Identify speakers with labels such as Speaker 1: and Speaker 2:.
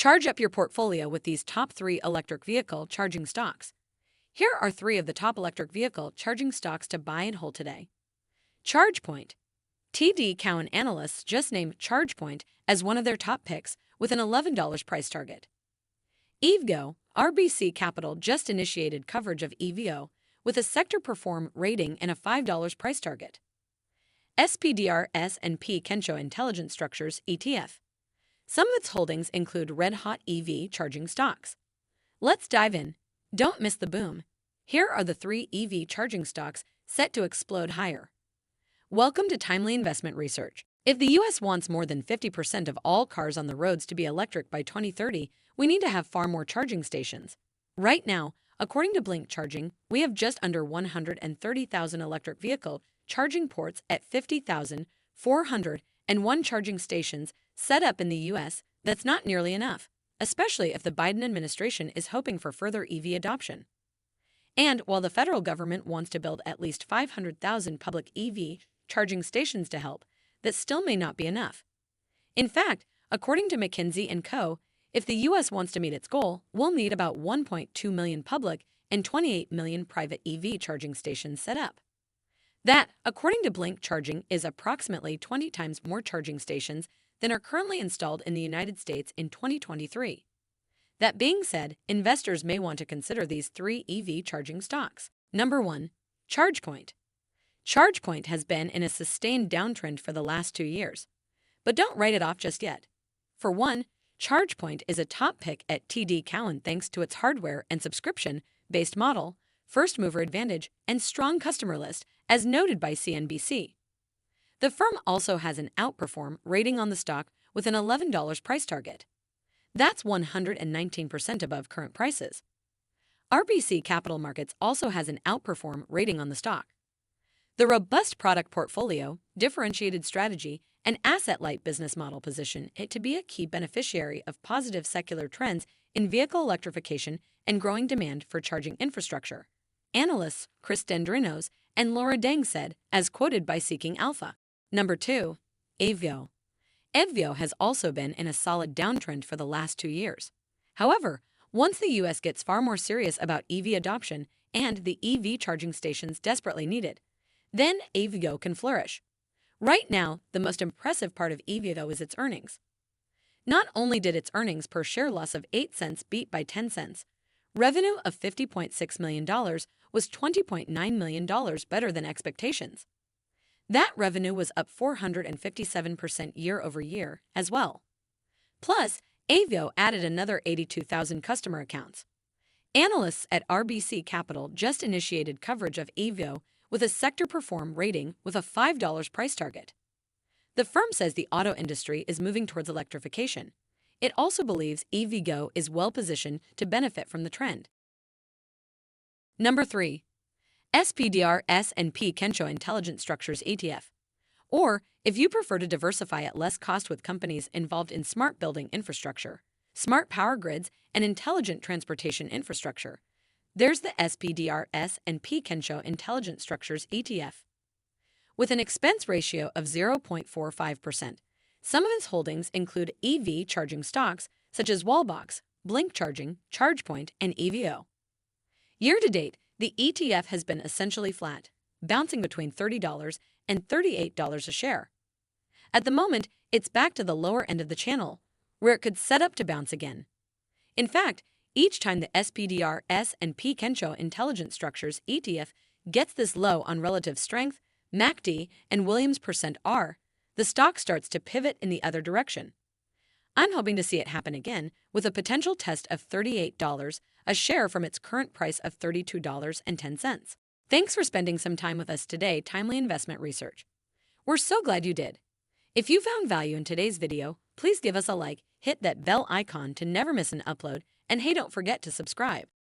Speaker 1: Charge up your portfolio with these top 3 electric vehicle charging stocks. Here are 3 of the top electric vehicle charging stocks to buy and hold today. ChargePoint. TD Cowen analysts just named ChargePoint as one of their top picks with an $11 price target. EVgo. RBC Capital just initiated coverage of EVgo with a sector perform rating and a $5 price target. SPDR S&P Kensho Intelligent Structures ETF. Some of its holdings include red-hot EV charging stocks. Let's dive in. Don't miss the boom. Here are the 3 EV charging stocks set to explode higher. Welcome to Timely Investment Research. If the U.S. wants more than 50% of all cars on the roads to be electric by 2030, we need to have far more charging stations. Right now, according to Blink Charging, we have just under 130,000 electric vehicle charging ports at 50,401 charging stations set up in the U.S. That's not nearly enough, especially if the Biden administration is hoping for further EV adoption. And while the federal government wants to build at least 500,000 public EV charging stations to help, that still may not be enough. In fact, according to McKinsey & Co., if the U.S. wants to meet its goal, we'll need about 1.2 million public and 28 million private EV charging stations set up. That, according to Blink Charging, is approximately 20 times more charging stations than are currently installed in the United States in 2023. That being said, investors may want to consider these 3 EV charging stocks. Number 1. ChargePoint. ChargePoint has been in a sustained downtrend for the last 2 years. But don't write it off just yet. For one, ChargePoint is a top pick at TD Cowen thanks to its hardware and subscription-based model, first-mover advantage, and strong customer list, as noted by CNBC. The firm also has an outperform rating on the stock with an $11 price target. That's 119% above current prices. RBC Capital Markets also has an outperform rating on the stock. The robust product portfolio, differentiated strategy, and asset-light business model position it to be a key beneficiary of positive secular trends in vehicle electrification and growing demand for charging infrastructure. Analysts Chris Dendrinos and Laura Deng said, as quoted by Seeking Alpha. Number 2. EVgo. EVgo has also been in a solid downtrend for the last 2 years. However, once the U.S. gets far more serious about EV adoption and the EV charging stations desperately needed, then EVgo can flourish. Right now, the most impressive part of EVgo is its earnings. Not only did its earnings per share loss of 8 cents beat by 10 cents, revenue of $50.6 million was $20.9 million better than expectations. That revenue was up 457% year over year as well. Plus, EVgo added another 82,000 customer accounts. Analysts at RBC Capital just initiated coverage of EVgo with a sector perform rating with a $5 price target. The firm says the auto industry is moving towards electrification. It also believes EVgo is well positioned to benefit from the trend. Number 3. SPDR S&P Kensho Intelligent Structures ETF. Or, if you prefer to diversify at less cost with companies involved in smart building infrastructure, smart power grids, and intelligent transportation infrastructure, there's the SPDR S&P Kensho Intelligent Structures ETF. With an expense ratio of 0.45%, some of its holdings include EV charging stocks such as Wallbox, Blink Charging, ChargePoint, and EVgo. Year to date, the ETF has been essentially flat, bouncing between $30 and $38 a share. At the moment, it's back to the lower end of the channel, where it could set up to bounce again. In fact, each time the SPDR S&P Kensho Intelligent Structures ETF gets this low on relative strength, MACD, and Williams %R, the stock starts to pivot in the other direction. I'm hoping to see it happen again with a potential test of $38 a share from its current price of $32.10. Thanks for spending some time with us today, Timely Investment Research. We're so glad you did. If you found value in today's video, please give us a like, hit that bell icon to never miss an upload, and hey, don't forget to subscribe.